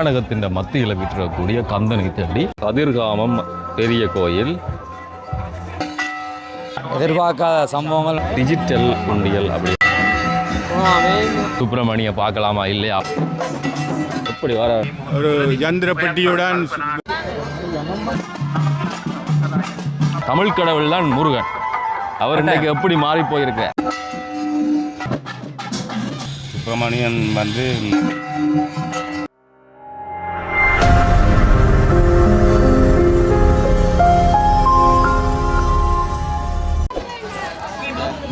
கர்நாடகத்தின் மத்தியில் விற்றக்கூடிய கந்தனை தேடி கதிர்காமம் பெரிய கோயில். எதிர்பார்க்காத சம்பவங்கள், டிஜிட்டல் உண்டியல் அப்படி சுப்பிரமணிய பார்க்கலாமா இல்லையா? எப்படி வர ஒரு யந்திரப்பட்டியுடன் தமிழ் கடவுள் தான் முருகன். அவர் இன்னைக்கு எப்படி மாறி போயிருக்க? சுப்பிரமணியன் வந்து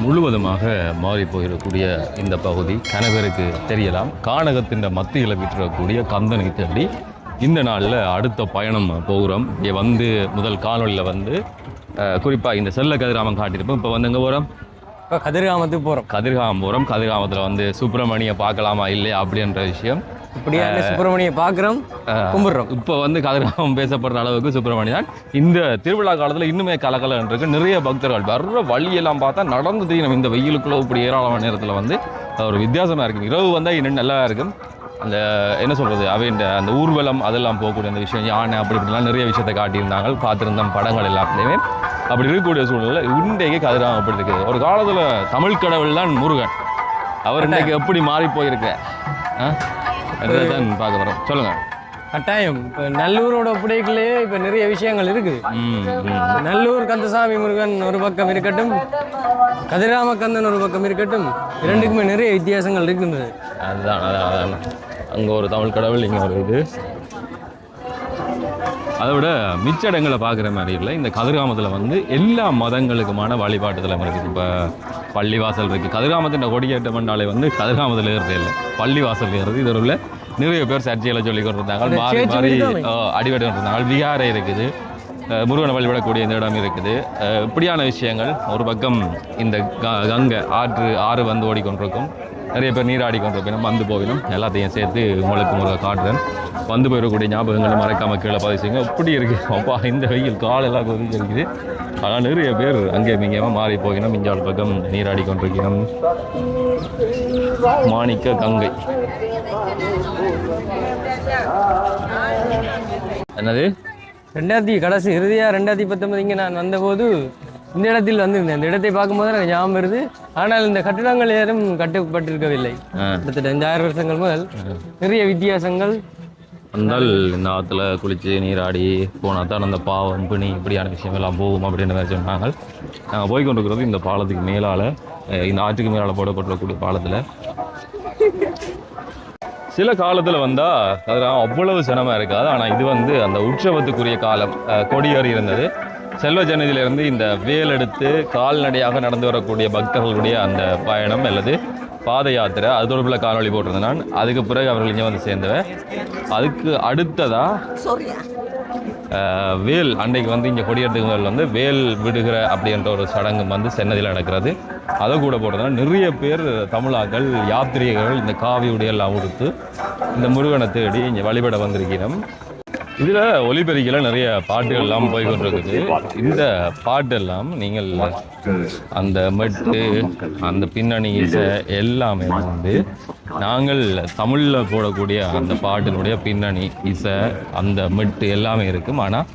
முழுவதுமாக மாறி போயிடக்கூடிய இந்த பகுதி கணவருக்கு தெரியலாம். கானகத்தின் மத்தியில் விற்றக்கூடிய கந்தனை தேடி இந்த நாளில் அடுத்த பயணம் போகிறோம். இங்கே வந்து முதல் காணொலியில் வந்து குறிப்பாக இந்த செல்ல கதிராமம் காட்டியிருப்போம். இப்போ வந்து எங்கே போகிறோம்? இப்போ கதிர்காமத்துக்கு போகிறோம். கதிர்காமம் போகிறோம். கதிர்காமத்தில் வந்து சுப்பிரமணியை பார்க்கலாமா இல்லையா அப்படின்ற விஷயம். இப்படியா சுப்பிரமணியை பார்க்குறோம், கும்பிட்றோம். இப்போ வந்து கதிர்காமம் பேசப்படுற அளவுக்கு சுப்பிரமணியம் தான். இந்த திருவிழா காலத்தில் இன்னுமே கலகலன்னு இருக்கு. நிறைய பக்தர்கள் வர்ற வழியெல்லாம் பார்த்தா நடந்து தெரியும். இந்த வெயிலுக்குள்ள இப்படி ஏராளமான நேரத்தில் வந்து ஒரு வித்தியாசமாக இருக்கும். இரவு வந்தால் இன்னும் நல்லா இருக்கும். அந்த என்ன சொல்கிறது, அவையின் அந்த ஊர்வலம் அதெல்லாம் போகக்கூடிய அந்த விஷயம், யானை அப்படி இப்படிலாம் நிறைய விஷயத்தை காட்டியிருந்தாங்க. பார்த்துருந்தோம் படங்கள் எல்லாத்துலேயுமே. அப்படி இருக்கக்கூடிய சூழ்நிலை இன்றைக்கு கதிர்காமம் அப்படி இருக்குது. ஒரு காலத்தில் தமிழ் கடவுள் தான் முருகன். அவர் இன்றைக்கு எப்படி மாறி போயிருக்க தான் பார்க்க வரோம். சொல்லுங்க. கட்டாயம். இப்போ நல்லூரோட புடைக்குள்ளேயே இப்போ நிறைய விஷயங்கள் இருக்குது. நல்லூர் கந்தசாமி முருகன் ஒரு பக்கம் இருக்கட்டும், கதிராம கந்தன் ஒரு பக்கம் இருக்கட்டும், இரண்டுக்குமே நிறைய வித்தியாசங்கள் இருக்கின்றது. அதுதான் அதான் அங்கே ஒரு தமிழ் கடவுள், இங்கே ஒரு இது. அதை விட மிச்ச இடங்களை பார்க்குற மாதிரி இல்லை. இந்த கதிர்காமத்தில் வந்து எல்லா மதங்களுக்குமான வழிபாட்டு தலம் இருக்குது. இப்போ பள்ளிவாசல் இருக்குது. கதிர்காமத்தின் கொடியேற்ற மண்டாலே வந்து கதிர்காமத்தில் ஏறுறது இல்லை, பள்ளிவாசல் ஏறுறது. இதில் உள்ள நிறைய பேர் சர்ச்சையில் சொல்லி கொண்டிருந்தாங்க, மாறி மாறி அடிபட்டு இருந்தாங்க. விகாரை இருக்குது, முருகனை வழிபடக்கூடிய இந்த இடம் இருக்குது. இப்படியான விஷயங்கள். ஒரு பக்கம் இந்த கங்கை ஆறு வந்து ஓடிக்கொண்டிருக்கும். நிறைய பேர் நீராடி கொண்டிருக்கணும், வந்து போகணும். எல்லாத்தையும் சேர்த்து உங்களுக்கு காட்டுறேன். வந்து போயிடக்கூடிய ஞாபகங்களை மறக்காமல் கீழே பதிவு செய்யுங்க. இப்படி இருக்குது. அப்பா இந்த வெயில் காலெல்லாம் கொதிச்சு இருக்குது. ஆனால் நிறைய பேர் அங்கே இங்கேயுமா மாறி போகணும். இஞ்சால் பக்கம் நீராடி கொண்டிருக்கணும். மாணிக்க கங்கை என்னது 2019 இங்கே நான் வந்தபோது இந்த இடத்தில் வந்திருந்தேன். இந்த இடத்தை பார்க்கும்போது எனக்கு ஞாபகம் வருது. ஆனால் இந்த கட்டிடங்கள் யாரும் கட்டப்பட்டிருக்கவில்லை. கிட்டத்தட்ட 5000 வருஷங்கள் முதல் நிறைய வித்தியாசங்கள். வந்தால் இந்த ஆற்றுல குளித்து நீராடி போனால் தான் அந்த பாவம் பிணி இப்படியான விஷயம் எல்லாம் போகும் அப்படின்ற மாதிரி சொன்னாங்க. நாங்கள் போய் கொண்டிருக்கிறது இந்த பாலத்துக்கு மேலால், இந்த ஆற்றுக்கு மேலால் போடப்பட்டிருக்கக்கூடிய பாலத்தில். சில காலத்தில் வந்தால் அதெல்லாம் அவ்வளவு சிரமம் இருக்காது. ஆனால் இது வந்து அந்த உற்சவத்துக்குரிய காலம். கொடியேறி இருந்தது. செல்வ ஜன்னதியிலிருந்து இந்த வேல் எடுத்து கால்நடையாக நடந்து வரக்கூடிய பக்தர்களுடைய அந்த பயணம் அல்லது பாத யாத்திரை, அது தொடர்பில் காணொலி போட்டிருந்தேன் நான். அதுக்கு பிறகு அவர்கள் இங்கே வந்து சேர்ந்தவன். அதுக்கு அடுத்ததாக வேல் அன்றைக்கு வந்து இங்கே கொடியேறதுக்கு முதல்ல வந்து வேல் விடுகிற அப்படின்ற ஒரு சடங்கு வந்து சென்னதியில் நடக்கிறது. அதை கூட போட்டதுனால நிறைய பேர் தமிழாக்கள் யாத்திரிகர்கள் இந்த காவி உடையெல்லாம் உடுத்து இந்த முருகனை தேடி இங்கே வழிபட வந்திருக்கிறோம். இதில் ஒலிபெருக்கில் நிறைய பாட்டுகள்லாம் போய்கொண்டிருக்குது. இந்த பாட்டெல்லாம் நீங்கள் அந்த மெட்டு, அந்த பின்னணி இசை எல்லாமே வந்து நாங்கள் தமிழில் போடக்கூடிய அந்த பாட்டினுடைய பின்னணி இசை, அந்த மெட்டு எல்லாமே இருக்கும். ஆனால்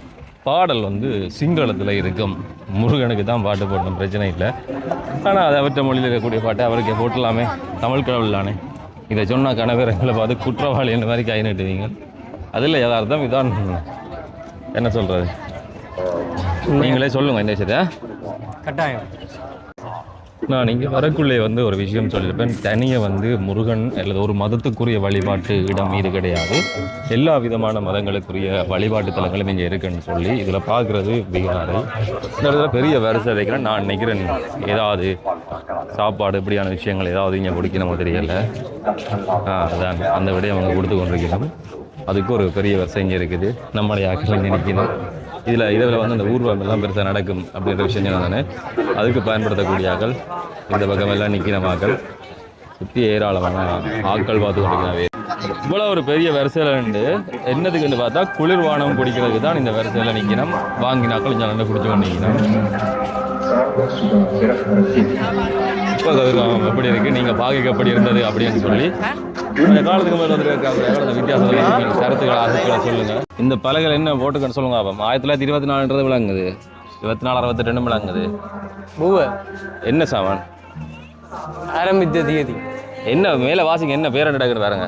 பாடல் வந்து சிங்களத்தில் இருக்கும். முருகனுக்கு தான் பாட்டு போடணும், பிரச்சனை இல்லை. ஆனால் அதை அவற்ற மொழியில் இருக்கக்கூடிய பாட்டை அவருக்கு போட்டலாமே, தமிழ் கடவுள் தானே. இதை சொன்னால் கணவரங்களை பார்த்து குற்றவாளி இந்த மாதிரி கை நீட்டுவீங்க. அதில் யதார்த்தம் இதான். என்ன சொல்கிறது, நீங்களே சொல்லுங்கள் இந்த விஷயத்தை. கட்டாயம். நான் இங்கே வரக்குள்ளே வந்து ஒரு விஷயம் சொல்லியிருப்பேன். தனியாக வந்து முருகன் அல்லது ஒரு மதத்துக்குரிய வழிபாட்டு இடம் இது கிடையாது. எல்லா விதமான மதங்களுக்குரிய வழிபாட்டு தலங்களும் இங்கே இருக்குன்னு சொல்லி இதில் பார்க்குறது விகாரை. இந்த இடத்துல பெரிய வரிசை வைக்கிறேன். நான் நினைக்கிறேன் ஏதாவது சாப்பாடு இப்படியான விஷயங்கள் ஏதாவது இங்கே குடிக்கணும் தெரியலை. அதான் அந்த விடையை அவங்க கொடுத்து கொண்டிருக்கிறோம். அதுக்கு ஒரு பெரிய வரிசை இங்கே இருக்குது. நம்மளுடைய ஆக்கள் இங்கே நிற்கணும். இதில் வந்து அந்த ஊர்வலம் எல்லாம் பெருசாக நடக்கும் அப்படின்ற விஷயம் தானே. அதுக்கு பயன்படுத்தக்கூடிய ஆக்கள் இந்த பக்கம் எல்லாம் நிற்கிற ஆக்கள் சுற்றி ஏராளமான ஆக்கள் பார்த்து கொண்டிருக்கிறாவே. இவ்வளோ ஒரு பெரிய வரிசையில் நின்று என்னதுக்குன்னு பார்த்தா குளிர்வானம் குடிக்கிறதுக்கு தான் இந்த வரிசையில் நிற்கணும். வாங்கினாக்கள் இங்கே நல்லா குடிச்சு கொண்டு நிற்கணும். இப்போ கதிர்காமம் எப்படி இருக்குது, நீங்கள் பாகைக்கு எப்படி இருந்தது அப்படின்னு சொல்லி கொஞ்சம் காலத்துக்கு மேலே வந்துருக்காங்க வித்தியாசம் கருத்துக்கள் ஆசைகளை சொல்லுங்க. இந்த பலகைகள் என்ன போட்டுக்கன்னு சொல்லுங்க. அப்போ 1924 விளங்குது, 24 62 விளங்குது. என்ன சாமான் ஆரம்பித்த தேதி என்ன மேலே வாசிங்க, என்ன பேர் நடக்குது பாருங்க.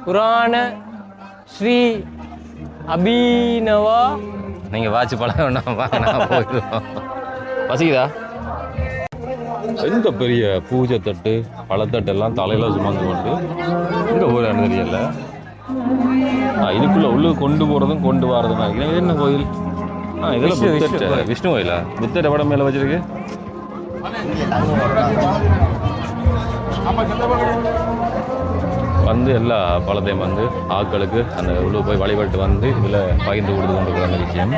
புராண ஸ்ரீ அபிநவா. நீங்கள் வாட்சி பழக வேண்டாம், வாங்க நான் போயிடுவோம். வசிக்குதா? எந்த பெரிய பூஜை தட்டு பழத்தட்டு எல்லாம் தலையில சுமந்து கொண்டு இங்கே போய் தெரியல. இதுக்குள்ள உள்ள கொண்டு போகிறதும் கொண்டு வரதுமா இருக்கு. இது என்ன கோயில்? இதில் புத்தர், விஷ்ணு கோயிலா? புத்தர் படம் மேலே வச்சிருக்கு. வந்து எல்லா பழத்தையும் வந்து ஆட்களுக்கு அந்த உள்ள போய் வழிபட்டு வந்து இதில் பகிர்ந்து கொடுத்து கொண்டிருக்கிற அந்த விஷயம்.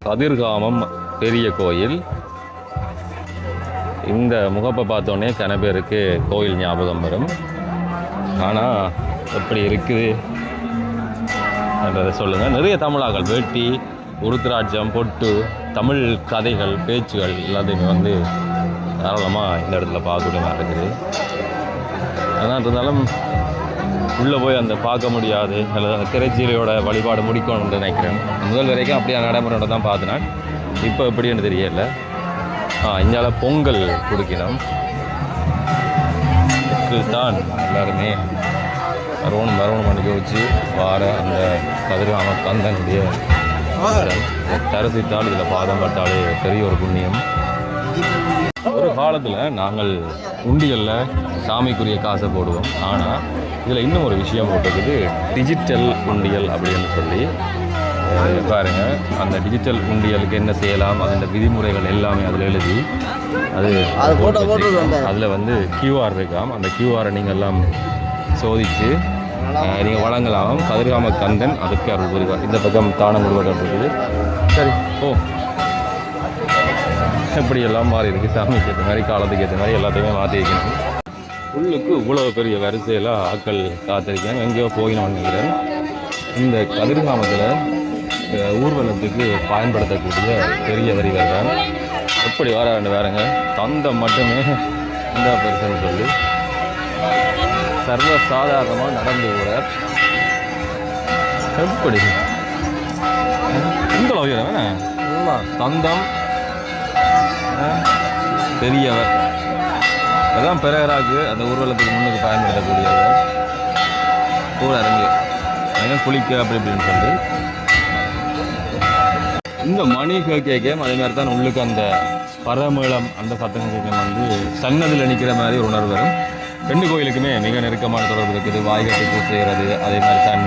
கதிர்காமம் பெரிய கோயில். இந்த முகப்பை பார்த்தோன்னே கன பேருக்கு கோயில் ஞாபகம் வரும். ஆனால் எப்படி இருக்குது என்றதை சொல்லுங்கள். நிறைய தமிழாக்கள் வேட்டி, உருத்திராட்சம், பொட்டு, தமிழ் கதைகள், பேச்சுகள் எல்லாத்தையுமே வந்து தாராளமாக இந்த இடத்துல பார்க்கக்கூடிய மாதிரி இருக்குது. அதான் இருந்தாலும் உள்ளே போய் அந்த பார்க்க முடியாது, அல்லது அந்த திரைச்சீலையோட வழிபாடு முடிக்கணும்னு நினைக்கிறேன். முதல் வரைக்கும் அப்படியே நடைமுறையோட தான் பார்த்தேன். இப்போ எப்படின்னு தெரியல. இங்கால பொங்கல் கொடுக்கணும் தான் எல்லாருமே வரணும் பண்ணி வச்சு வார அந்த கதிர்காம கந்தனுடைய தரிசித்தால் இதில் பாதம் பட்டாலே பெரிய ஒரு புண்ணியம். ஒரு காலத்தில் நாங்கள் உண்டியலில் சாமிக்குரிய காசை போடுவோம். ஆனால் இதில் இன்னும் ஒரு விஷயம் போட்டிருக்குது, டிஜிட்டல் உண்டியல் அப்படின்னு சொல்லி. பாருங்க, அந்த டிஜிட்டல் உண்டியலுக்கு என்ன செய்யலாம், அதோட விதிமுறைகள் எல்லாமே அதில் எழுதி அதில் வந்து QR இருக்காம். அந்த QR நீங்கள் எல்லாம் சோதித்து நீங்கள் வழங்கலாம். கதிர்காம கந்தன் அதுக்கு அருள் புரிவார். இந்த பக்கம் தானம் கொடுக்கப்பட்டு இருக்குது. சரி, ஓ எப்படியெல்லாம் மாறி இருக்குது. சாமிக்கு ஏற்ற மாதிரி, காலத்துக்கு ஏற்ற மாதிரி எல்லாத்தையுமே மாற்றி வைக்கணும். உள்ளுக்கு இவ்வளோ பெரிய வரிசையில் ஆட்கள் காத்திருக்கேன். எங்கேயோ போயின்னு நினைக்கிறேன். இந்த கதிர்காமத்தில் ஊர்வலத்துக்கு பயன்படுத்தக்கூடிய பெரிய வரிகள் தான். எப்படி வேறுங்க தந்தம் மட்டுமே இந்த பெருசுன்னு சொல்லி சர்வ சாதாரணமாக நடந்து கூட எப்படி இந்த உயரம் தந்தம் பெரியவர் அதான் பெரியவராக்கு அந்த ஊர்வலத்துக்கு முன்னுக்கு பயன்படுத்தக்கூடியவர் கூட இறங்கி குளிக்க அப்படி இப்படின்னு சொல்லி இந்த மணி கேட்கும். அதே மாதிரி தான் உள்ளுக்கு அந்த பரமேளம் அந்த சத்தம் கேட்கும் வந்து சன்னதில் நிற்கிற மாதிரி ஒரு உணர்வு வரும். ரெண்டு கோயிலுக்குமே மிக நெருக்கமான தொடர்பு இருக்குது. வாய்கட்டுக்கு செய்கிறது, அதே மாதிரி தான்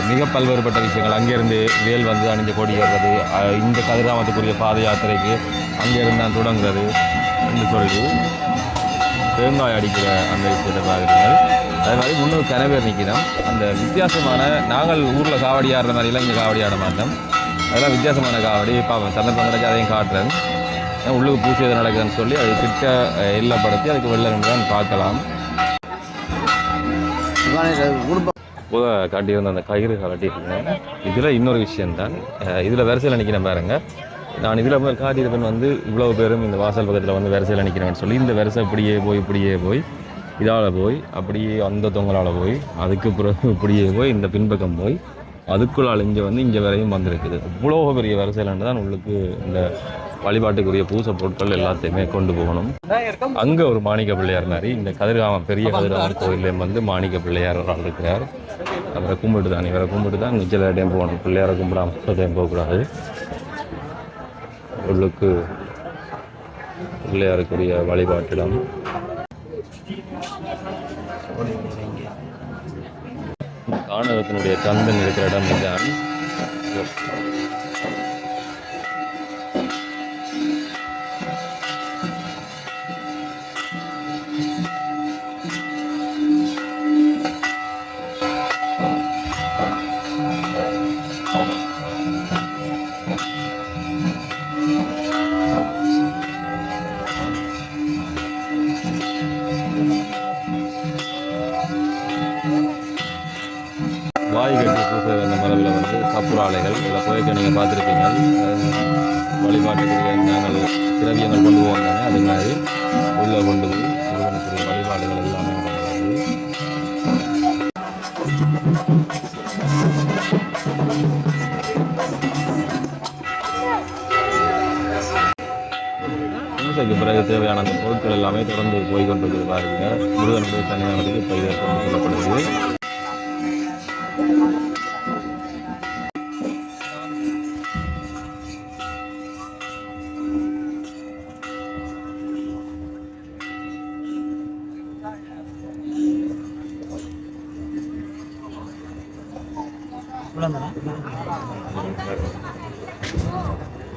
மிக பல்வேறுபட்ட விஷயங்கள். அங்கேருந்து வேல் வந்து அணிஞ்ச கொடி ஏறுறது, இந்த கதிர்காமத்துக்குரிய பாத யாத்திரைக்கு அங்கேருந்து தான் தொடங்குறது என்று சொல்லி தேங்காய் அடிக்கிற அந்த விஷயத்தை பார்க்குறீங்க. அதே மாதிரி முன்னூறு கனவேர் நிற்கிறோம். அந்த வித்தியாசமான நாங்கள் ஊரில் காவடி ஆடுற மாதிரிலாம் இங்கே காவடி ஆட மாட்டோம். அதெல்லாம் வித்தியாசமான காவடி பார்ப்போம். சந்தர்ப்பம் கிடைச்சி அதையும் காட்டுறேன். உள்ளுக்கு பூசி எது நடக்குதுன்னு சொல்லி அது கிட்ட எல்லப்படுத்தி அதுக்கு வெளில தான் பார்க்கலாம். போக காட்டியிருந்த அந்த கயிறு காட்டியிருக்கேன். இதில் இன்னொரு விஷயம்தான், இதில் வரிசையில் நிற்கிறேன் பாருங்க. நான் இதில் முதல் காட்டியிருப்பேன் வந்து இவ்வளவு பேரும் இந்த வாசல் பக்கத்தில் வந்து வரிசையில் நிற்கிறேன்னு சொல்லி இந்த வரிசை இப்படியே போய் இதால் போய் அப்படியே அந்த தொங்கலால் போய் அதுக்கு பிறகு இப்படியே போய் இந்த பின்பக்கம் போய் அதுக்குள்ளால் இங்கே வந்து இங்கே வரையும் வந்திருக்குது. இவ்வளோ பெரிய வரிசையிலாண்டு தான் உங்களுக்கு இந்த வழிபாட்டுக்குரிய பூசை பொருட்கள் எல்லாத்தையுமே கொண்டு போகணும். அங்கே ஒரு மாணிக்க பிள்ளையார் மாதிரி இந்த கதிர்காமம் பெரிய கதிர்காமம் கோயிலையும் வந்து மாணிக்க பிள்ளையார் இருக்கிறார். அவரை கும்பிட்டு தான் இவரை கும்பிட்டு தான் நிச்சல டைம் போகணும். பிள்ளையாரை கும்பிடாம டைம் போகக்கூடாது. உள்ளுக்கு பிள்ளையாருக்குரிய வழிபாட்டிடம். காணகத்தினுடைய கந்தன் இருக்கிற இடம் இதுதான். வாய் கட்டி பூசை அந்த மரபில் வந்து கப்புராலைகள் இதில் போய்க்க நீங்கள் பார்த்துருப்பீங்க. வழிபாட்டுக்குரிய நாங்கள் திரவியங்கள் கொண்டு போவாங்க. அது மாதிரி உள்ளே கொண்டு போய் முருகனை கடவுளுக்குரிய வழிபாடுகள் எல்லாமே நடந்தது. பூஜைக்கு பிறகு தேவையான அந்த பொருட்கள் எல்லாமே தொடர்ந்து போய்கொண்டிருக்கிறது பாருங்க. முருகனுடைய சன்னிதானத்துக்கு இப்போ இதை கொண்டு செல்லப்படுது.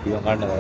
இவன் காட்டுறதா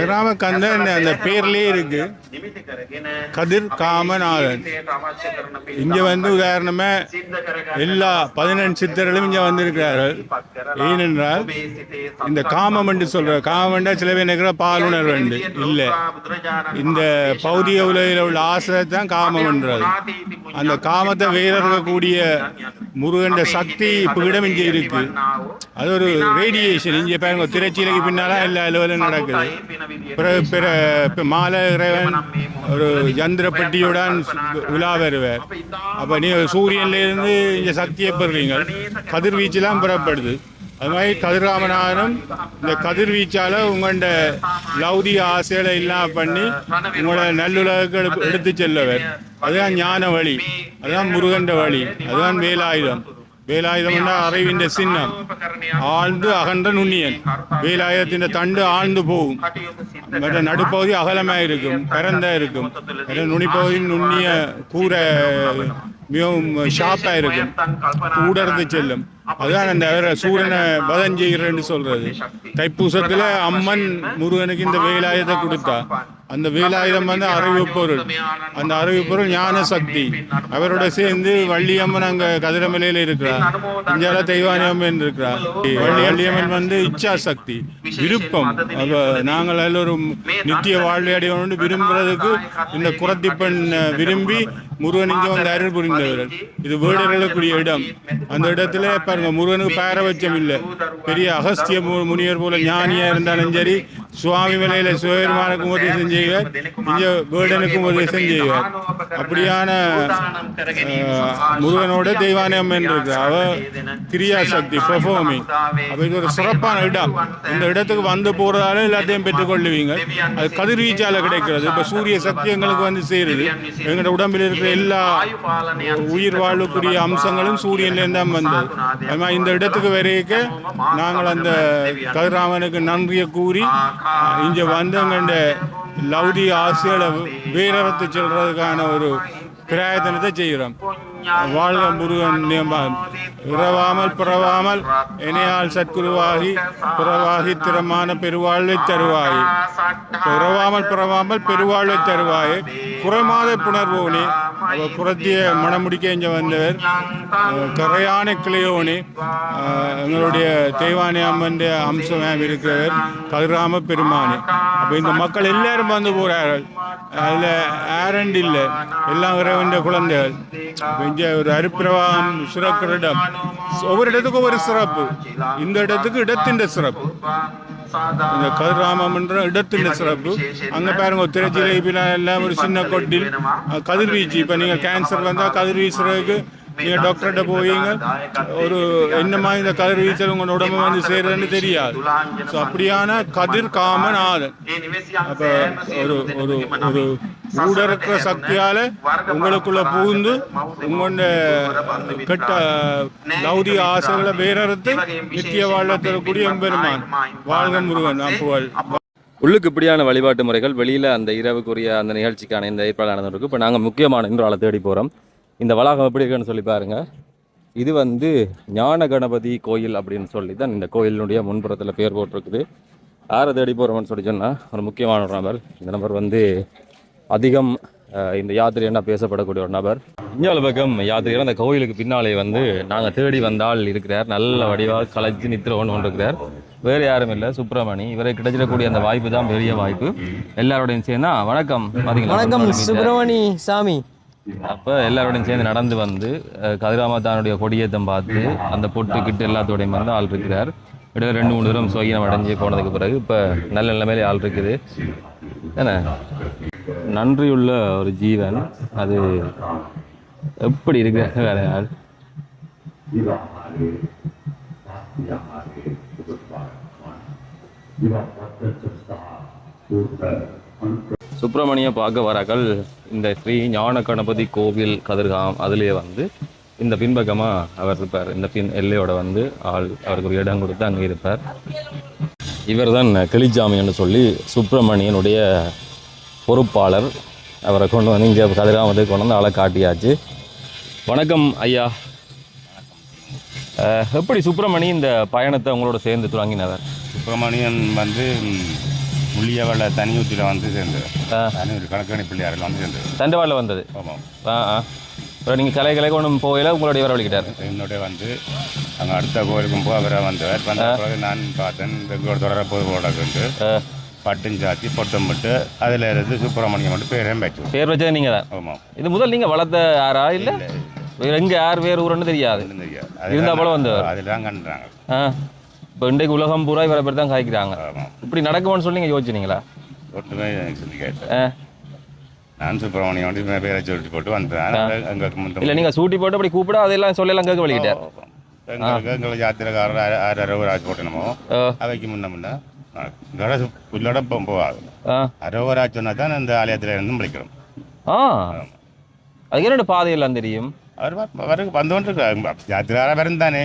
கதிராமக்கந்தன் அந்த பேர்லேயே இருக்கு, கதிர் காமநாதன். இங்கே வந்து உதாரணமா எல்லா 18 சித்தர்களும் இங்கே வந்திருக்கிறார்கள். ஏனென்றால் இந்த காமம் என்று சொல்ற காமண்டா சில பேர் நினைக்கிற பாலுணர்வு இல்லை, இந்த பௌதிக உலகில் உள்ள ஆசை தான் காமம்ன்றது. அந்த காமத்தை வேற இருக்கக்கூடிய முருகன் சக்தி பீடம் இங்கே இருக்கு. அது ஒரு ரேடியேஷன். இங்கே பாருங்க, திரைச்சீலைக்கு பின்னால எல்லா அலுவலும் நடக்குது. மாலை இறைவன் ஒரு யந்திரப்பட்டியுடன் உலா வருவார். அப்போ நீங்கள் சூரியன்லேருந்து இங்கே சக்தியை பெறுறீங்க, கதிர்வீச்செல்லாம் பெறப்படுது. அது மாதிரி கதிராமநாதனும் இந்த கதிர்வீச்சால் உங்கள்ட லௌதிக ஆசைகளை எல்லாம் பண்ணி உங்களோட நல்லுலக எடுத்து செல்லவர். அதுதான் ஞான வழி, அதுதான் முருகன்ற வழி, அதுதான் வேலாயுதம். வேலாயுதம்னா அறிவின் சின்னம், ஆழ்ந்து அகன்ற நுண்ணியன். வேலாயுதத்தின் தண்டு ஆழ்ந்து போகும், மற்ற நடுப்பகுதி அகலமாக இருக்கும், பரந்தா இருக்கும். நுனிப்பகுதி நுண்ணிய கூரை மிகவும் ஷார்ப்பாக இருக்கும், ஊடர்ந்து செல்லும். அதுதான் அந்த சூரனை வதம் செய்கிறேன்னு சொல்றது. தைப்பூசத்துல அம்மன் முருகனுக்கு இந்த வேலாயுதத்தை கொடுத்தா. அந்த வேலாயுதம் வந்து அறிவு பொருள், அந்த அறிவு பொருள் ஞான சக்தி. அவரோட சேர்ந்து வள்ளியம்மன் அங்க கதிரமலையில இருக்கிறார், இந்தியாவில் தெய்வானியம்மன் இருக்கிறார். வள்ளியம்மன் வந்து இச்சா சக்தி, விருப்பம். நாங்கள் எல்லோரும் நித்திய வாழ்வை அடையணும்னு விரும்புறதுக்கு இந்த குரத்திப்பெண் விரும்பி முருகன் இங்கே வந்து அருள் புரிந்தவர்கள். இது வேடர்களுக்குரிய இடம். அந்த இடத்துல பாருங்க, முருகனுக்கு பாரபட்சம் இல்லை. பெரிய அகஸ்திய முனிவர் போல ஞானியா இருந்தாலும் சரி, சுவாமி மலையில சிவபெருமானுக்கும் உபதேசம் செய்வார், இங்கே வேடனுக்கும் உபதேசம் செய்வார். அப்படியான முருகனோட தெய்வானியம்மன் இருக்கு. அவ கிரியா சக்தி, பெர்ஃபார்மிங். அப்ப இது ஒரு சிறப்பான இடம். இந்த இடத்துக்கு வந்து போறதால எல்லாத்தையும் பெற்றுக்கொள்ளுவீங்க. அது கதிர்வீச்சால கிடைக்கிறது. இப்ப சூரிய சக்தி எங்களுக்கு வந்து சேருது. எங்களோட உடம்பில் இருக்கிற எல்லா உயிர் வாழ்வுக்குரிய அம்சங்களும் சூரியன்லேருந்து தான் வந்தது. அது மாதிரி இந்த இடத்துக்கு வரைக்க நாங்கள் அந்த கதிராமனுக்கு நன்றியை கூறி இங்கே வந்து எங்கள்ட லௌதி ஆசைகளை வேறறுத்து செல்றதுக்கான ஒரு பிரயத்தனத்தை செய்கிறோம். வாழ்க முருகன் இரவாமல் பிறவாமல் இணையால் சத்குருவாகி பிறவாகி திறமான பெருவாழ்வை தருவாய். இரவாமல் பிறவாமல் பெருவாழ்வை தருவாய். குறைமாத புணர்வோனே குரத்திய மணமுடிக்க இங்கே வந்தவர் கரையான கிளையோனே எங்களுடைய தெய்வானி அம்மன் அம்சமாக இருக்கிறவர் கதிராம பெருமானே. அப்போ இந்த மக்கள் எல்லாரும் வந்து போகிறார்கள். அதில் ஆரண்ட் இல்லை, எல்லாம் இறைவன் குழந்தைகள். இங்கே ஒரு அருப்பிரவாகம் சிறக்கிற இடம். ஒவ்வொரு இடத்துக்கும் ஒவ்வொரு சிறப்பு. இந்த இடத்துக்கு இடத்தின் சிறப்பு. இந்த கதிராமம் என்ற இடத்தின் சிறப்பு. அங்கே பாருங்க திரைச்சிலை எல்லாம் ஒரு சின்ன கொட்டில் கதிர்வீச்சு. இப்போ நீங்கள் கேன்சர் வந்தால் கதிர்வீசுறதுக்கு நீங்கள் டாக்டர்கிட்ட போவீங்க. ஒரு என்னமா இந்த கதிர்வீச்சல் உங்களோட உடம்பு வந்து சேருதுன்னு தெரியாது. ஸோ அப்படியான கதிர் காமநாதன். அப்போ ஒரு ஒரு ஒரு ஊடறுக்கிற சக்தியால் உங்களுக்குள்ள புகுந்து உங்களோட கெட்ட லௌதிக ஆசைகளை வேறறுத்து நித்திய வாழ தரக்கூடிய எம்பெருமான். வாழ்க முருகன். புகழ். உள்ளுக்கு இப்படியான வழிபாட்டு முறைகள் வெளியில் அந்த இரவுக்குரிய அந்த நிகழ்ச்சிக்கான இந்த ஏற்பாடு நடந்திருக்கு. இப்போ நாங்கள் முக்கியமான இன்று ஆளை தேடி போகிறோம். இந்த வளாகம் எப்படி இருக்குன்னு சொல்லி பாருங்க. இது வந்து ஞான கணபதி கோயில் அப்படின்னு சொல்லி தான் இந்த கோயிலினுடைய முன்புறத்தில் பேர் போட்டிருக்குது. யாரை தேடி போகிறோம்னு சொல்லி சொன்னால் ஒரு முக்கியமான ஒரு நபர். இந்த நபர் வந்து அதிகம் இந்த யாத்திரைன்னா பேசப்படக்கூடிய ஒரு நபர். இஞ்சால பக்கம் யாத்திரையில் அந்த கோயிலுக்கு பின்னாலே வந்து நாங்கள் தேடி வந்தால் இருக்கிறார். நல்ல வடிவாக கலைச்சு நித்திர ஒன்று இருக்கிறார். வேறு யாரும் இல்லை, சுப்பிரமணி. இவரை கிடைச்சிடக்கூடிய அந்த வாய்ப்பு தான் பெரிய வாய்ப்பு. எல்லாரோடையும் சேர்ந்தா வணக்கம். வணக்கம் சுப்பிரமணி சாமி. அப்போ எல்லாரோடையும் சேர்ந்து நடந்து வந்து கதிராமத்தானுடைய கொடியேற்றம் பார்த்து அந்த பொட்டு கிட்டு எல்லாத்தோடையும் வந்து ஆள் இருக்கிறார். இடையில 2-3 தூரம் சோகினம் அடைஞ்சு போனதுக்கு பிறகு இப்போ நல்ல நிலைமையிலே ஆள் இருக்குது. என்ன நன்றியுள்ள ஒரு ஜீவன். அது எப்படி இருக்கு வேற ஆள். சுப்பிரமணிய பார்க்க வராக்கள் இந்த ஸ்ரீ ஞான கணபதி கோவில் கதிர்காம் அதுலேயே வந்து இந்த பின்பக்கமாக அவர் இருப்பார். இந்த எல்லையோட வந்து ஆள் அவருக்கு ஒரு இடம் கொடுத்து அங்கே இருப்பார். இவர் தான் கிளிச்சாமின்னு சொல்லி சுப்பிரமணியனுடைய பொறுப்பாளர். அவரை கொண்டு வந்து இங்கே கதிராமத்துக்கு கொண்டு வந்து ஆளை காட்டியாச்சு. வணக்கம் ஐயா. எப்படி சுப்பிரமணி இந்த பயணத்தை உங்களோட சேர்ந்து தொடங்கினவர்? சுப்பிரமணியன் வந்து முள்ளியவள தனியூற்றில் வந்து சேர்ந்தது. தனியூர் கணக்கணி பிள்ளையாரில் வந்து சேர்ந்தது. தண்டவாளில் வந்தது. ஆமாம். இப்போ நீங்கள் கலை ஒன்றும் போகல, உங்களுடைய வரவழிக்கிட்டார். என்னுடைய வந்து அங்கே அடுத்த கோயிலுக்கும் போய் அவரை வந்தவர். வந்த பிறகு நான் பார்த்தேன் எங்களோட தொடர பொது போடக்கு பட்டும் சாத்தி பொட்டம் விட்டு அதில் இருந்து சுப்பிரமணியம் மட்டும் பேரையும் வச்சு. பேர் வச்சது நீங்கள் தான்? ஆமாம். இது முதல் நீங்கள் வளர்த்த யாரா இல்லை எங்கே யார் வேறு ஊருன்னு தெரியாது இருந்தால் போல வந்தவர்? அதில் தான் கண்டுறாங்க. இப்போ இன்றைக்கு உலகம் பூரா இவரை பேர் தான் காய்க்கிறாங்க. இப்படி நடக்கும்னு சொல்லி நீங்கள் யோசிச்சினீங்களா? ஒட்டுமே சொல்லி கேட்டேன். நான் சுப்பிரமணியம் வந்து பேரை சொல்லிட்டு போட்டு வந்தேன். எங்களுக்கு இல்லை நீங்கள் சூட்டி போட்டு அப்படி கூப்பிட அதெல்லாம் சொல்லலாம் கேட்க வழிகிட்டார். எங்களை யாத்திரைக்காரர் 6 ராஜ் போட்டணுமோ அவைக்கு முன்ன புல்லோட போகாது. 6 ராஜ் சொன்னா தான் அந்த ஆலயத்தில் இருந்து முடிக்கிறோம். அதுக்கு என்னோட பாதையெல்லாம் தெரியும். அவர் வந்து கொண்டு இருக்காங்க. யாத்திராரா பிறந்தானே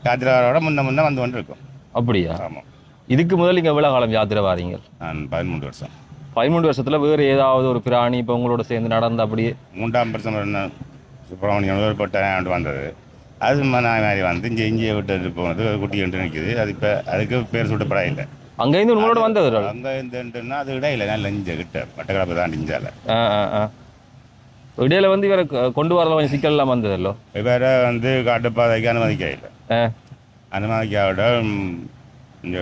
யாத்திராரோட முன்ன வந்து கொண்டு இருக்கும். அப்படியா? ஆமாம். இதுக்கு முதல் நீங்கள் எவ்வளோ காலம் யாத்திரை வாரீங்க? நான் 13 வருஷம். 13 வருஷத்தில் வேறு ஏதாவது ஒரு பிராணி இப்போ உங்களோட சேர்ந்து நடந்து அப்படியே? 3ஆம் வருஷம் சுப்பிரமணியம் போட்டு வந்தது. அது மாதிரி வந்து இஞ்சியை விட்டு போனது குட்டி கண்டு நிற்கிது. அது இப்போ அதுக்கு பேர் சுட்டப்படா இல்லை. அங்கேருந்து உங்களோட வந்தது? அங்கே இருந்துன்னா அது இடையில நல்ல இஞ்ச கிட்ட மட்டக்களப்பு தான் இஞ்சால. இடையில வந்து இவரை கொண்டு வரல கொஞ்சம் சிக்கல்லாம் வந்ததல்லோ? இவரை வந்து காட்டுப்பாதைக்கு அனுமதிக்க இல்லை. அனுமதிக்காவிட இங்கே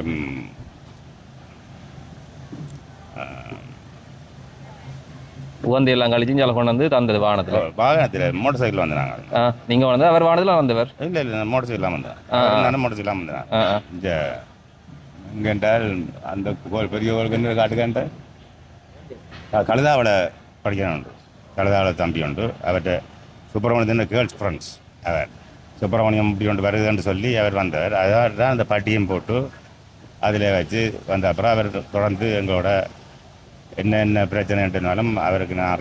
உகந்தி எல்லாம் கழிச்சு இஞ்சால கொண்டு வந்து தந்தது வாகனத்தில் மோட்டர் சைக்கிள் வந்தாங்க. நீங்கள் வந்தது அவர் வாகனத்தில் வந்தவர்? இல்லை மோட்டர் சைக்கிள் வந்தேன். மோட்டர் சைக்கிள் வந்தேன். இங்கே இங்கேன்றால் அந்த பெரிய கோயிலுக்கு காட்டுக்கான்ட்ட கழுதாவளை படிக்கணும் உண்டு. கழுதாவளை தம்பி உண்டு. அவர்கிட்ட சுப்பிரமணியத்தின் கேர்ள்ஸ் ஃப்ரெண்ட்ஸ் அவர் சுப்பிரமணியம் இப்படி ஒன்று வருதுன்னு சொல்லி அவர் வந்தவர். அதாவது தான் அந்த பட்டியும் போட்டு அதில் வச்சு வந்த அப்புறம் அவர் தொடர்ந்து எங்களோட என்ன பிரச்சனைன்றாலும் அவருக்கு நான்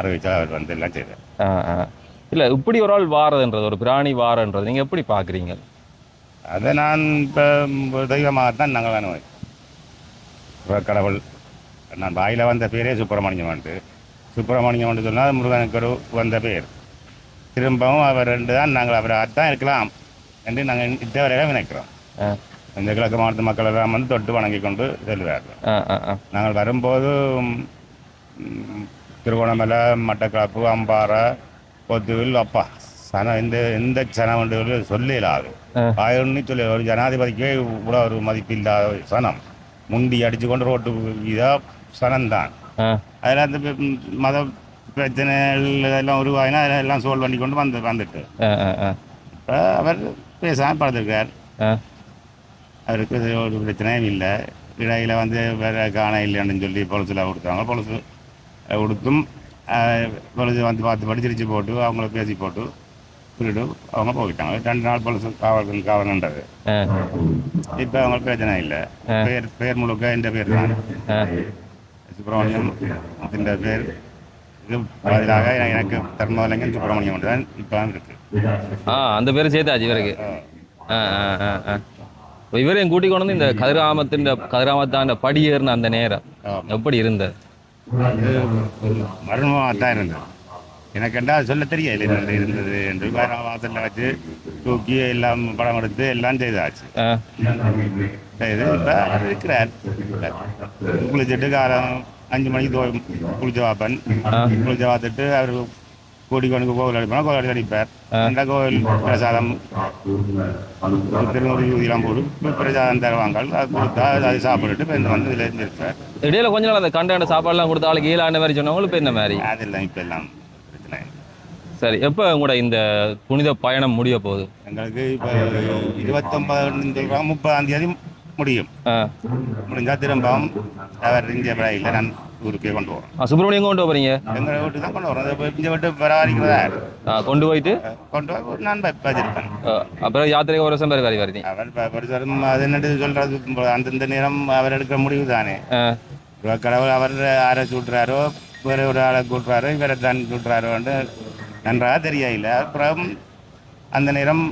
அறிவித்தால் அவர் வந்து எல்லாம் செய்தார். இல்லை இப்படி ஒரு ஆள் வாரதுன்றது, ஒரு பிராணி வாரன்றது நீங்கள் எப்படி பார்க்குறீங்க? அதை நான் இப்போ தெய்வமாகத்தான் நாங்கள் வேணும். கடவுள் நான் வாயில் வந்த பேரே சுப்பிரமணியம் வந்து சொன்னால் முருகனுக்கு ஒரு வந்த பேர். திரும்பவும் அவர் ரெண்டு தான் நாங்கள் அவரை அதான் இருக்கலாம் என்று நாங்கள் இத்தவரையில நினைக்கிறோம். இந்த கிழக்கு மாவட்ட மக்கள் எல்லாம் வந்து தொட்டு வணங்கி கொண்டு செல்வார்கள். நாங்கள் வரும்போது திருகோணமலை, மட்டக்களப்பு, அம்பாறை, பொத்துவில் அப்பா சனம் எந்த சனம் என்று சொல்லலாது. ஆயிரம்னு சொல்லி ஒரு ஜனாதிபதிக்கே இவ்வளோ ஒரு மதிப்பில்லாத சனம் முண்டி அடித்து கொண்டு ரோட்டு இதாக சனம்தான். அதில் அந்த மத பிரச்சனைகள் எல்லாம் உருவாகினா அதெல்லாம் சோல்வ் பண்ணி கொண்டு வந்துட்டு இப்போ அவர் பேசாமல் படுத்திருக்கார். அவருக்கு ஒரு பிரச்சனையும் இல்லை. இடையில் வந்து வேறு காண இல்லைன்னு சொல்லி பொலிசில் கொடுத்தாங்க. பொலிசு கொடுத்தும் பொலிசு வந்து பார்த்து படிச்சிருச்சு போட்டு அவங்கள பேசி போட்டு விட்டுட்டு அவங்க போயிட்டாங்க. 2 நாள் பொலிசு காவல்ன்றது. இப்போ அவங்களுக்கு பிரச்சனை இல்லை. பேர் முழுக்க இந்த பேர் தான் சுப்பிரமணியம். இந்த பேர் பதிலாக எனக்கு தர்மலிங்கம் சுப்பிரமணியம் தான் இப்போ இருக்கு. அந்த பேர் சேர்த்தாச்சு இவருக்கு. இவரையும் கூட்டிக் கொண்டு வந்து இந்த கதிராமத்தான படியேறின அந்த நேரம் எப்படி இருந்தது? மர்மமாக தான் இருந்தது. எனக்கு என்ன சொல்ல தெரியல இருந்தது என்று வாசலில் வச்சு தூக்கி எல்லாம் படம் எடுத்து எல்லாம் செய்தாச்சு. செய்து இப்போ இருக்கிறார். குளிச்சுட்டு காலம் 5 மணிக்கு குளிச்சு பார்ப்பேன். குளிச்சு பார்த்துட்டு அவர் கோடிக்கணுக்கு கோவில் அடிப்பாங்க. கோவில் அடிப்பார். அந்த கோவில் பிரசாதம் திருநூறு யூதியெல்லாம் போட்டு பிரசாதம் தருவாங்க. அது கொடுத்தா அது சாப்பிட்டுட்டு இப்போ இந்த வந்து இதில் இருப்பார். இடையில கொஞ்ச நாள் அந்த கண்டாண்ட சாப்பாடுலாம் கொடுத்த ஆளுக்கு ஈழாண்ட மாதிரி சொன்னவங்களும் இப்போ என்ன மாதிரி அதெல்லாம் இப்போ எல்லாம் பிரச்சனை. சரி, எப்போ உங்களோட இந்த புனித பயணம் முடிய போகுது? எங்களுக்கு இப்போ 29 30ஆம் தேதி முடியும். முடிஞ்சா திரும்பவும் அவர் இங்கே இல்லை நான் ஊருக்கே கொண்டு வரோம். சுப்பிரமணியம் கொண்டு போறீங்க? எங்கள் வீட்டுக்கு தான் கொண்டு வரோம். இங்கே விட்டு பராமரிக்கிறதா கொண்டு போயிட்டு நான் வச்சிருப்பேன். அப்புறம் யாத்திரை ஒரு வருஷம் பேர் வேறு வருது. அவர் பரிசாரம் அது என்னட்டு சொல்றது அந்தந்த நேரம் அவர் எடுக்கிற முடிவு தானே. கடவுள் அவர் யாரை சுட்டுறாரோ வேறு ஒரு ஆளை கூட்டுறாரோ இவரை தான் சுட்டுறாரோன்னு நன்றாக தெரியல. அப்புறம் அந்த நேரம்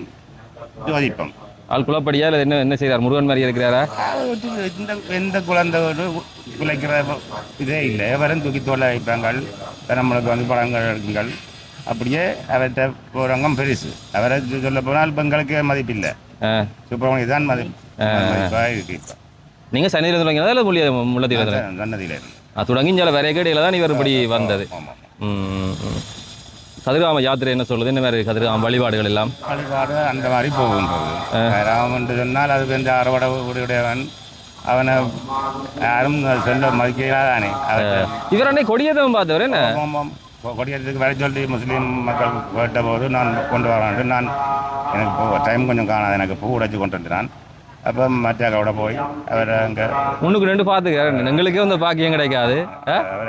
யோசிப்போம். ஆள் குலப்படியா இல்லை என்ன செய்கிறார்? முருகன் மாதிரி இருக்கிறாரா? எந்த குழந்தை குலைக்கிற இதே இல்லை. வரும் தூக்கி தோலை வைப்பாங்க. நம்மளுக்கு வந்து பழங்கள் எடுக்குங்கள். அப்படியே அவர்கிட்ட போகிறவங்க பெருசு. அவரை சொல்ல போனால் பெண்களுக்கு மதிப்பில்லை. சுப்பிரமணியம் தான் மதிப்பாக இருக்கு. இப்போ நீங்கள் சன்னியில் தொடங்கினதா இல்லை முள்ளத்தில்? சன்னதியில் இருந்து தொடங்கி சில வேற கேடையில் தான் இவர் இப்படி வந்தது. கதிராம யாத்திரை என்ன சொல்லுது? என்ன மாதிரி கதிராம வழிபாடுகள் எல்லாம்? வழிபாடு அந்த மாதிரி போகும்போது ராமன் என்று சொன்னால் அது வந்து அறுவடை உடையவன். அவனை யாரும் சொல்ல மதிக்கிறானே. இவர் அன்னை கொடியேற்றம் பார்த்தவர் என்ன கொடியேற்றத்துக்கு வர சொல்லி முஸ்லீம் மக்கள் கேட்ட போது நான் கொண்டு வரான். நான் எனக்கு டைம் கொஞ்சம் காணாது. எனக்கு பூ உடைச்சி கொண்டு வந்துட்டான். அப்போ மற்ற போய் அவர் அங்கே 1-2 பார்த்துக்க எங்களுக்கே வந்து பாக்கியம் கிடைக்காது. அவர்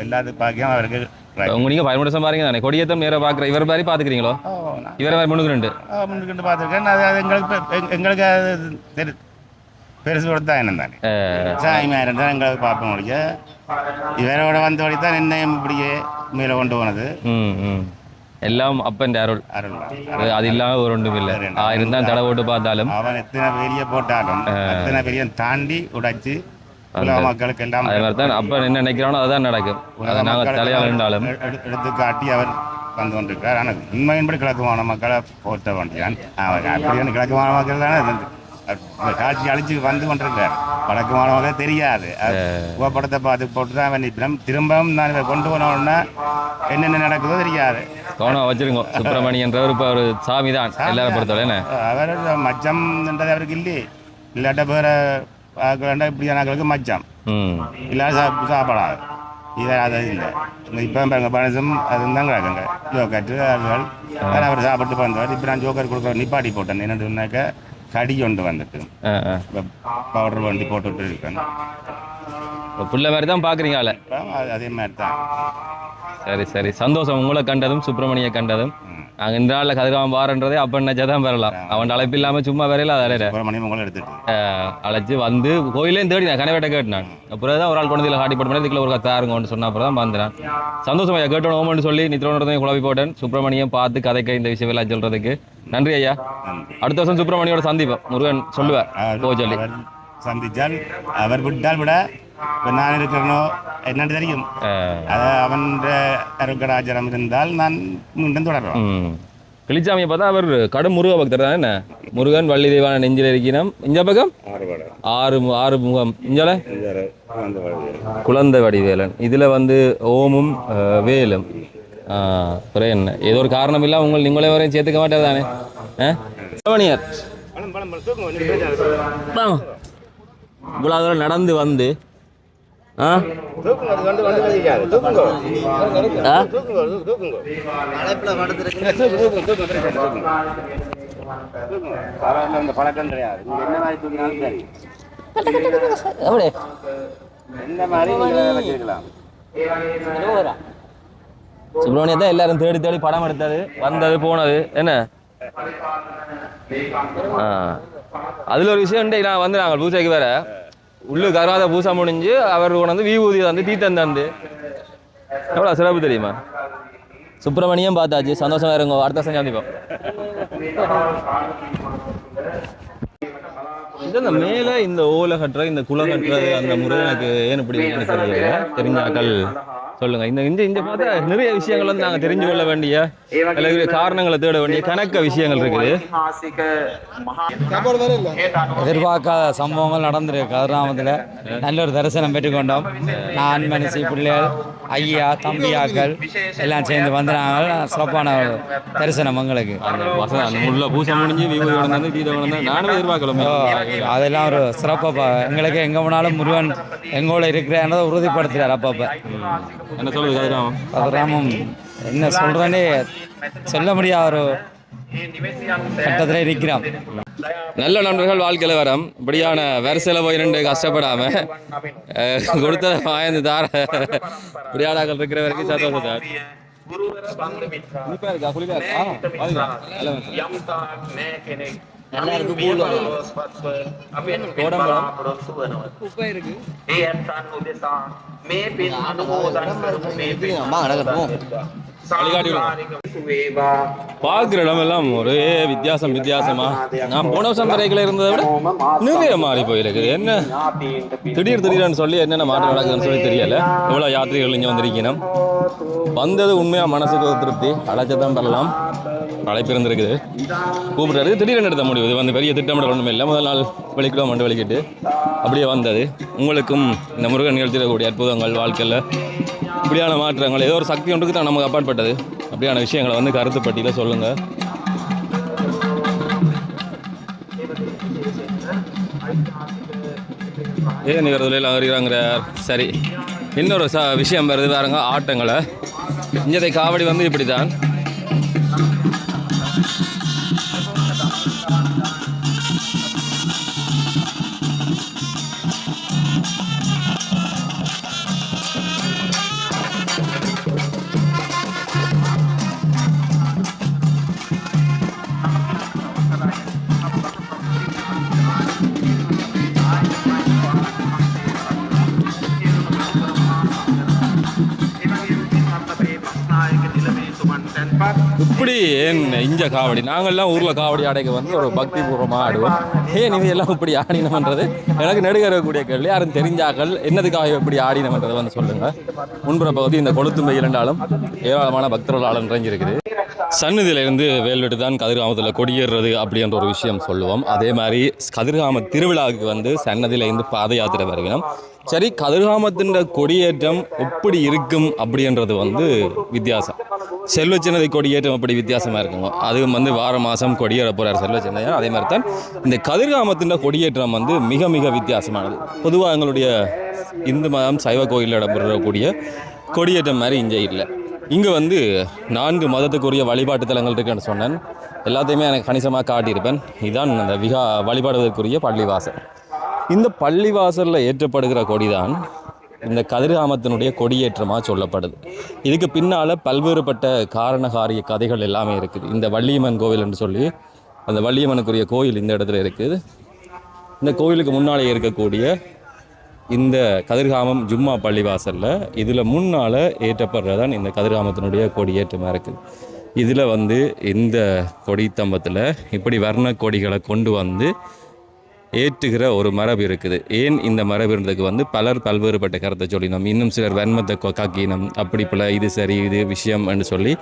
எல்லாத்துக்கும் பாக்கியம் அவருக்கு. நீங்கள் பயன்படுத்த பாருங்க தானே கொடியேற்றம் நேராக பார்க்குற இவர் மாதிரி பார்த்துக்கிறீங்களோ? இவரை மாதிரி 3-2 பார்த்துருக்கேன். அது எங்களுக்கு அது பெருசு கொடுத்தா என்ன தானே சாமியார் தான் எங்களுக்கு பார்ப்போம். முடிய இவரோட வந்தபடி தான் என்னையும் இப்படியே மேலே கொண்டு போனது. எல்லாம் அப்பன் அருள். அது இல்லாம ஒரு ஒன்றும் இல்லை. 1000 தான் தடை போட்டு பார்த்தாலும் அவன் எத்தனை பெரிய போட்டாலும் எத்தனை பெரிய தாண்டி உடைச்சு மக்களுக்கு எல்லாம் அதே மாதிரி தான் அப்ப என்ன நினைக்கிறானோ அதுதான் நடக்கும். அதை நாங்கள் தலையாக இருந்தாலும் எடுத்து காட்டி அவர் வந்து கொண்டிருக்கிறார். ஆனால் உண்மையின்படி கிழக்குமான மக்களை போட்ட வேண்டியான். அப்படியான கிழக்குமான மக்கள் தானே காட்சி அழிச்சு வந்து கொண்டிருக்கார். வடக்கு மாணவர்களே தெரியாது. புகைப்படத்தை பார்த்து போட்டு தான் அவன் நிற்கிறோம். திரும்பவும் நான் இதை கொண்டு போனோன்னா என்னென்ன நடக்குதோ தெரியாது. கவனம் வச்சிருங்க. சுப்பிரமணியன்றவர் இப்போ ஒரு சாமி தான் எல்லாரும் பொறுத்தவரை. என்ன அவர் மச்சம் என்றது அவருக்கு இல்லையே. இல்லாட்ட பேர இப்படியானங்களுக்கு மச்சம் இல்லாத சாப்பாடாது. இதை அது இல்லை. இப்போ பாருங்க பணசும் அது தான் கிடக்குங்க. ஜோக்கட்டு அவர்கள் அவர் சாப்பிட்டு வந்தவர். இப்போ நான் ஜோக்கர் கொடுக்குற நிப்பாட்டி போட்டேன். என்ன சொன்னாக்க கடி கொண்டு வந்துட்டு பவுடர் வண்டி போட்டுட்டு இருக்கேன். பிள்ளை மாதிரி தான் பார்க்குறீங்க. அதே மாதிரி தான். சரி சரி, சந்தோஷம் உங்களை கண்டதும் சுப்பிரமணிய கண்டதும். நாங்கள் இந்த நாளில் கதிராமன் வாரன்றதே அப்போ நினச்சா தான் வரலாம். அவன் அழைப்பு இல்லாமல் சும்மா வரையில அதை சுப்பிரமணியம் உங்களை எடுத்துட்டு அழைச்சி வந்து கோயிலையும் தேடி நான் கனவேட்ட கேட்டேன். அப்புறம் தான் ஒரு ஆள் கொண்டு ஹாட்டி போட்டு இதுக்குள்ள ஒரு தாருங்கன்னு சொன்ன அப்புறம் தான் வந்தேன். சந்தோஷம் ஐயா கேட்டோம்னு சொல்லி நித்திரோனத்தையும் குழப்பி போட்டேன். சுப்பிரமணியம் பார்த்து கதைக்க இந்த விஷயம் எல்லாம் சொல்றதுக்கு நன்றி ஐயா. அடுத்த வருஷம் சுப்பிரமணியோட சந்திப்போம். முருகன் சொல்லுவார் போக சொல்லி சந்திச்சால் அவர் விட்டால் விட இப்போ நான் இருக்கிறனோ என்னன்னு தெரியும். அது அவன் அருங்கடாச்சாரம் இருந்தால் நான் மீண்டும் தொடர்றேன். கிளிச்சாமியை பார்த்தா அவர் கடும் முருக பக்தர் தான். என்ன முருகன் வள்ளி தெய்வான நெஞ்சில் இருக்கிறோம். இந்த பக்கம் ஆறு முகம். இஞ்சால குழந்தை வடிவேலன். இதில் வந்து ஓமும் வேலும். அப்புறம் என்ன ஏதோ ஒரு காரணம் இல்லை நீங்களே வரையும் சேர்த்துக்க மாட்டார் தானே. சிவனியர் இவ்வளோ தூரம் நடந்து வந்து பழக்கம் கிடையாது. சுப்பிரமணியத்தை எல்லாரும் தேடி தேடி படம் எடுத்தது வந்தது போனது என்ன. அதில் ஒரு விஷயம் நான் வந்து நாங்கள் பூஜைக்கு வேற உள்ளு கருவாத பூசை முடிஞ்சு அவர் கொண்டு விபூதி வந்து தீர்த்தம் தந்து எவ்வளோ சிறப்பு தெரியுமா. சுப்பிரமணியம் பார்த்தாச்சு, சந்தோஷமா இருங்க. அடுத்த சந்திப்போம். இந்த மேலே இந்த ஓலை கட்டுற இந்த குலை கட்டுறது அந்த முறை எனக்கு ஏன் இப்படி தெரியல. தெரிஞ்சாக்கள் சொல்லுங்க. இந்த பார்த்தா நிறைய விஷயங்கள் வந்து நாங்கள் தெரிஞ்சு கொள்ள வேண்டிய காரணங்களை தேட வேண்டிய கணக்க விஷயங்கள் இருக்குது. எதிர்பார்க்காத சம்பவங்கள் நடந்திருக்கு. கதிராமத்தில் நல்ல ஒரு தரிசனம் பெற்றுக்கொண்டோம். நான் மனுஷி பிள்ளைகள் ஐயா தம்பியாக்கள் எல்லாம் சேர்ந்து வந்தாங்க. சிறப்பான தரிசனம் எங்களுக்கு. அந்த பூசை முடிஞ்சு நானும் எதிர்பார்க்கலாம். அதெல்லாம் ஒரு சிறப்பாக எங்களுக்கு எங்கே போனாலும் முருகன் எங்கோட இருக்கிறான்றதை உறுதிப்படுத்துகிறார். அப்பப்போ என்ன சொல்லுது கதிராமம்? கதிராமம் என்ன சொல்கிறேன்னே சொல்ல முடியாத ஒரு கட்டத்தில் இருக்கிறோம். நல்ல நண்பர்கள் வாழ்க்கையில் வரோம். இப்படியான வரிசையில் போய் ரெண்டு கஷ்டப்படாம கொடுத்த வாய்ந்து தார இப்படியாடாக்கள் இருக்கிற வரைக்கும் சந்தோஷம். பார்க்குற இடமெல்லாம் ஒரே வித்தியாசமா. நான் போன வருஷம் வரைக்கும் இருந்ததை விட நிறைய மாறி போயிருக்கு. என்ன திடீர்னு சொல்லி என்னென்ன மாற்றம் நடக்குதுன்னு சொல்லி தெரியல. எவ்வளோ யாத்திரிகள் இங்கே வந்திருக்கணும். வந்தது உண்மையாக மனசுக்கு ஒரு திருப்தி. அழைச்சதான் பெறலாம். அழைப்பு இருந்திருக்குது. கூப்பிட்றது திடீர்னு எடுத்த முடிவு. இது வந்து பெரிய திட்டமிடல் ஒன்றுமே இல்லை. முதல் நாள் வெளிக்கிட்டு வெளிக்கிட்டு அப்படியே வந்தது. உங்களுக்கும் இந்த முருகன் நிகழ்த்திடக்கூடிய அற்புதங்கள் வாழ்க்கையில் இப்படியான மாற்றங்கள் ஏதோ ஒரு சக்தி ஒன்றுக்கு தான் நமக்கு அப்பாற்பட்டது. அப்படியான விஷயங்களை வந்து கருத்து பட்டியல சொல்லுங்கள். ஏன் நிகழ்வுல வருகிறாங்கிறார். சரி, இன்னொரு விஷயம் வருது பாருங்க. ஆட்டங்களை இஞ்சதை காவடி வந்து இப்படி தான். இப்படி ஏன் இஞ்ச காவடி நாங்கள்லாம் ஊரில் காவடி ஆடைக்கு வந்து ஒரு பக்தி பூர்வமாக ஆடுவோம். ஏன் இது எல்லாம் இப்படி ஆடினோம்ன்றது எனக்கு நெடுகறக்கூடிய கேள்வி. யாரும் தெரிஞ்சாக்கள் என்னதுக்காக இப்படி ஆடினோம்ன்றதை வந்து சொல்லுங்கள். முன்புற பகுதி இந்த கொளுத்தும்பை இரண்டாலும் ஏராளமான பக்தர்களால் நிறைஞ்சிருக்குது. சன்னதியிலிருந்து வேல்வெட்டு தான் கதிர்காமத்தில் கொடியேறுறது அப்படின்ற ஒரு விஷயம் சொல்லுவோம். அதே மாதிரி கதிர்காம திருவிழாவுக்கு வந்து சன்னதியிலேருந்து பாத யாத்திரை வருகிறோம். சரி, கதிர்காமத்தின் கொடியேற்றம் எப்படி இருக்கும் அப்படின்றது வந்து வித்தியாசம். செல்வச்சின்னதை கொடியேற்றம் அப்படி வித்தியாசமாக இருக்குங்க. அது வந்து வார மாதம் கொடியேற போகிறார் செல்வச்சின்னையா. அதே மாதிரி தான் இந்த கதிர்காமத்தின் கொடியேற்றம் வந்து மிக மிக வித்தியாசமானது. பொதுவாக எங்களுடைய இந்து மதம் சைவ கோயிலில் இடம்பெறக்கூடிய கொடியேற்றம் மாதிரி இங்கே இல்லை. இங்கே வந்து 4 மதத்துக்குரிய வழிபாட்டு தலங்கள் இருக்குன்னு சொன்னேன். எல்லாத்தையுமே எனக்கு கணிசமாக காட்டியிருப்பேன். இதுதான் அந்த வழிபாடுவதற்குரிய பள்ளிவாசல். இந்த பள்ளிவாசலில் ஏற்றப்படுகிற கொடிதான் இந்த கதிர்காமத்தினுடைய கொடியேற்றமாக சொல்லப்படுது. இதுக்கு பின்னால் பல்வேறுபட்ட காரணகாரிய கதைகள் எல்லாமே இருக்குது. இந்த வள்ளியம்மன் கோவில் என்று சொல்லி அந்த வள்ளியம்மனுக்குரிய கோயில் இந்த இடத்துல இருக்குது. இந்த கோயிலுக்கு முன்னாலே இருக்கக்கூடிய இந்த கதிர்காமம் ஜும்மா பள்ளிவாசலில் இதில் முன்னால் ஏற்றப்படுறதான் இந்த கதிர்காமத்தினுடைய கொடியேற்றமாக இருக்குது. இதில் வந்து இந்த கொடி தம்பத்தில் இப்படி வர்ண கொடிகளை கொண்டு வந்து ஏற்றுகிற ஒரு மரபு இருக்குது. ஏன் இந்த மரபுன்றதுக்கு வந்து பலர் பல்வேறுபட்ட கருத்தை சொல்லினோம். இன்னும் சிலர் வன்மத்தை காக்கினோம், அப்படி போல் இது சரி இது விஷயம் என்று சொல்லி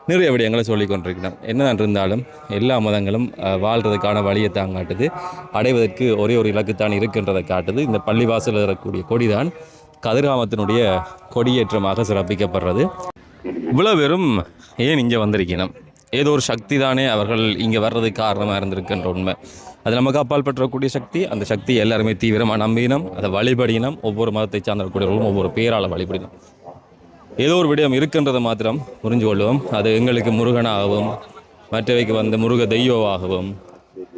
நிறைய விடயங்களை சொல்லி கொண்டிருக்கணும். என்னதான் இருந்தாலும் எல்லா மதங்களும் வாழ்கிறதுக்கான வழியை தான் காட்டுது, அடைவதற்கு ஒரே ஒரு இலக்குத்தான் இருக்குன்றதை காட்டுது. இந்த பள்ளிவாசலில் இருக்கக்கூடிய கொடிதான் கதிர்காமத்தினுடைய கொடியேற்றமாக சிறப்பிக்கப்படுறது. இவ்வளோ பேரும் ஏன் இங்கே வந்திருக்கணும்? ஏதோ ஒரு சக்தி தானே அவர்கள் இங்கே வர்றதுக்கு காரணமாக இருந்திருக்குன்ற உண்மை. அது நமக்கு அப்பால் பெற்றக்கூடிய சக்தி. அந்த சக்தியை எல்லாருமே தீவிரமாக நம்பினோம், அதை வழிபடினோம். ஒவ்வொரு மதத்தை சார்ந்தக்கூடியவர்களும் ஒவ்வொரு பேரால் வழிபடினோம். ஏதோ ஒரு விடயம் இருக்குன்றதை மாத்திரம் புரிஞ்சு கொள்வோம். அது எங்களுக்கு முருகனாகவும் மற்றவைக்கு வந்து முருக தெய்வமாகவும்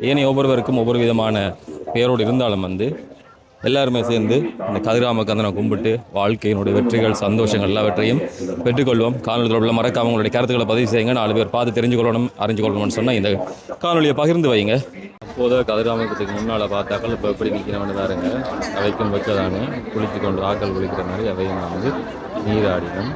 ஏனைய ஒவ்வொருவருக்கும் ஒவ்வொரு விதமான பேரோடு இருந்தாலும் வந்து எல்லாருமே சேர்ந்து இந்த கதிராம கந்தனை கும்பிட்டு வாழ்க்கையினுடைய வெற்றிகள் சந்தோஷங்கள் எல்லாவற்றையும் பெற்றுக்கொள்வோம். காணொலி தொடர்பில் மறக்காம உங்களுடைய கருத்துக்களை பதிவு செய்யுங்க. 4 பேர் பார்த்து தெரிஞ்சுக்கொள்ளணும், அறிஞ்சு கொள்ளணும்னு சொன்னால் இந்த காணொலியை பகிர்ந்து வைங்க. அப்போது கதிராமத்துக்கு முன்னால் பார்த்தாக்கள் இப்போ எப்படி நிற்கிறவனு தாருங்க. அவைக்கும் வச்சதானே குளித்து கொண்டு ஆக்கள் குளிக்கிற மாதிரி அவையும் வந்து நீராடினோம்.